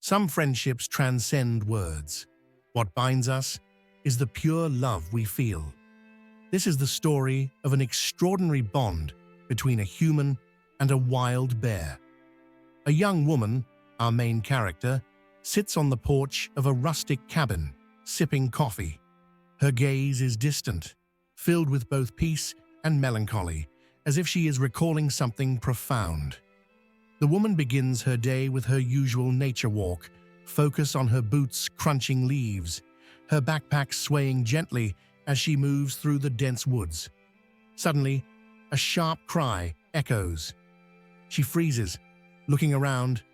Some friendships transcend words. What binds us is the pure love we feel. This is the story of an extraordinary bond between a human and a wild bear. A young woman, our main character, sits on the porch of a rustic cabin, sipping coffee. Her gaze is distant, filled with both peace and melancholy, as if she is recalling something profound. The woman begins her day with her usual nature walk, focus on her boots crunching leaves, her backpack swaying gently as she moves through the dense woods. Suddenly, a sharp cry echoes. She freezes, looking around,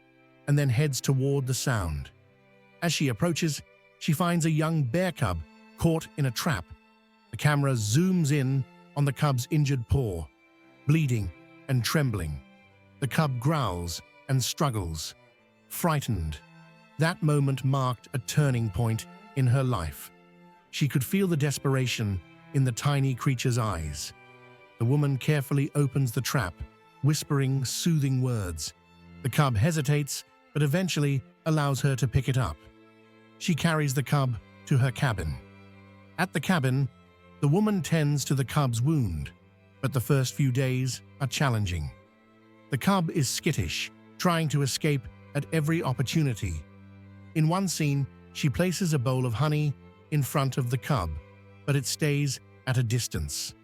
and then heads toward the sound. As she approaches, she finds a young bear cub caught in a trap. The camera zooms in on the cub's injured paw, bleeding and trembling. The cub growls and struggles, frightened. That moment marked a turning point in her life. She could feel the desperation in the tiny creature's eyes. The woman carefully opens the trap, whispering soothing words. The cub hesitates, but eventually allows her to pick it up. She carries the cub to her cabin. At the cabin, the woman tends to the cub's wound, but the first few days are challenging. The cub is skittish, trying to escape at every opportunity. In one scene, she places a bowl of honey in front of the cub, but it stays at a distance.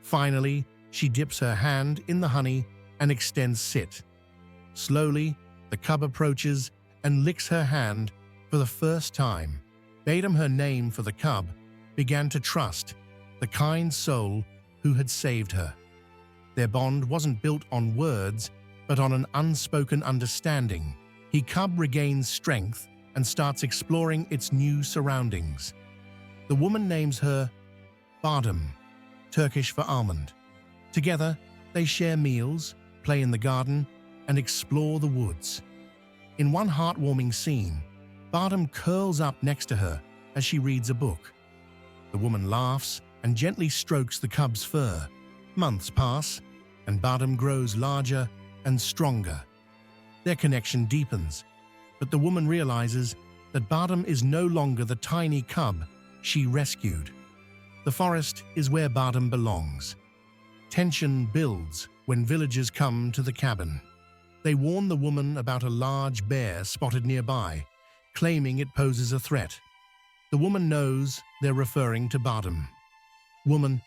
Finally, she dips her hand in the honey and extends sit. Slowly, the cub approaches and licks her hand for the first time. Badum, her name for the cub, began to trust the kind soul who had saved her. Their bond wasn't built on words, but on an unspoken understanding. The cub regains strength and starts exploring its new surroundings. The woman names her Badum, Turkish for almond. Together, they share meals, play in the garden, and explore the woods. In one heartwarming scene, Badum curls up next to her as she reads a book. The woman laughs and gently strokes the cub's fur. Months pass, and Badum grows larger and stronger. Their connection deepens, but the woman realizes that Badum is no longer the tiny cub she rescued. The forest is where Badum belongs. Tension builds when villagers come to the cabin. They warn the woman about a large bear spotted nearby, claiming it poses a threat. The woman knows they're referring to Badum. Woman,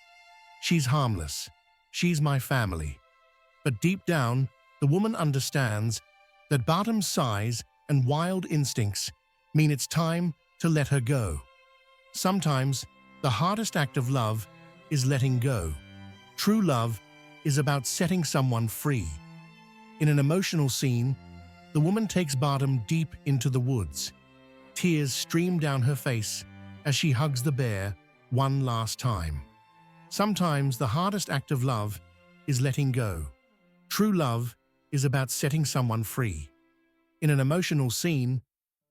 she's harmless. She's my family. But deep down, the woman understands that Badum's size and wild instincts mean it's time to let her go. Sometimes, the hardest act of love is letting go. True love is about setting someone free. In an emotional scene, the woman takes Badum deep into the woods. Tears stream down her face as she hugs the bear one last time. Sometimes the hardest act of love is letting go. True love is about setting someone free. In an emotional scene,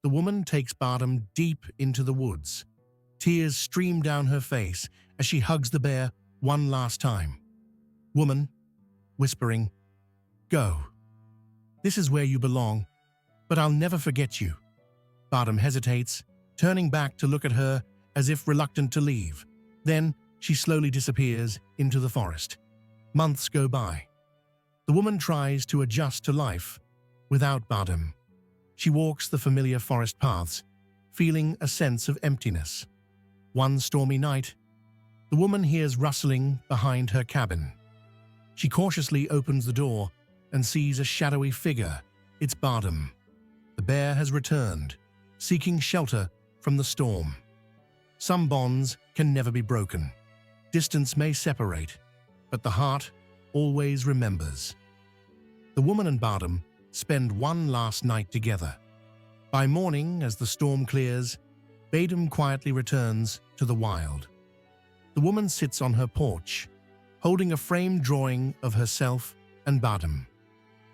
the woman takes Badum deep into the woods. Tears stream down her face as she hugs the bear one last time. Woman, whispering, "Go. This is where you belong, but I'll never forget you." Badum hesitates, turning back to look at her as if reluctant to leave. Then she slowly disappears into the forest. Months go by. The woman tries to adjust to life without Badum. She walks the familiar forest paths, feeling a sense of emptiness. One stormy night, the woman hears rustling behind her cabin. She cautiously opens the door and sees a shadowy figure. It's Badum. The bear has returned, seeking shelter from the storm. Some bonds can never be broken. Distance may separate, but the heart always remembers. The woman and Badum spend one last night together. By morning, as the storm clears, Badum quietly returns to the wild. The woman sits on her porch, holding a framed drawing of herself and Badum.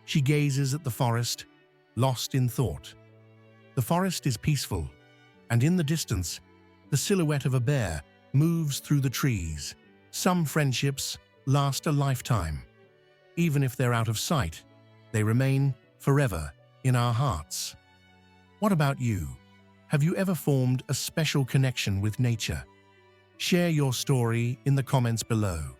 She gazes at the forest, lost in thought. The forest is peaceful, and in the distance, the silhouette of a bear moves through the trees. Some friendships last a lifetime. Even if they're out of sight, they remain forever in our hearts. What about you? Have you ever formed a special connection with nature? Share your story in the comments below.